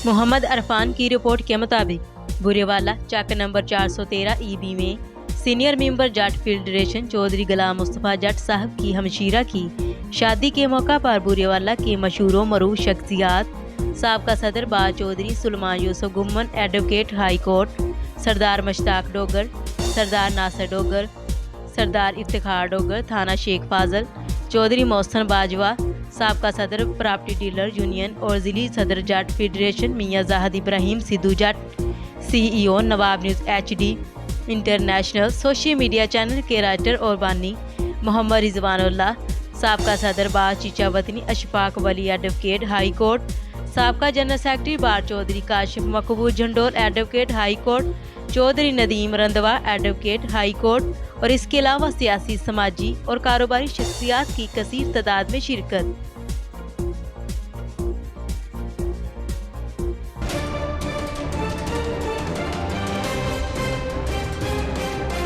محمد عرفان کی رپورٹ کے مطابق بوریوالہ چک نمبر 413 EB میں سینئر ممبر جٹ فیڈریشن چودھری غلام مصطفیٰ جٹ صاحب کی ہمشیرہ کی شادی کے موقع پر بوریوالہ کے مشہور و معروف شخصیات سابقہ صدر باز چودھری سلمان یوسف گمن ایڈوکیٹ ہائی کورٹ سردار مشتاق ڈوگر سردار ناصر ڈوگر سردار افتخار ڈوگر تھانہ شیخ فاضل چودھری محسن باجوہ سابقہ صدر پراپرٹی ڈیلر یونین اور ضلعی صدر جٹ فیڈریشن میاں Zahid Ibrahim Sidhu Jat CEO Nawab news HD international social media channel کے رائٹر اور بانی محمد رضوان اللہ سابقہ صدر باز چیچا وطنی Ishfaq Wali advocate high court سابقہ general secretary bar Chaudhry Kashif Maqbool Jhandoor advocate high court Chaudhry Nadeem Randhawa advocate high court اور اس کے علاوہ سیاسی سماجی اور کاروباری شخصیات کی کثیر تعداد میں شرکت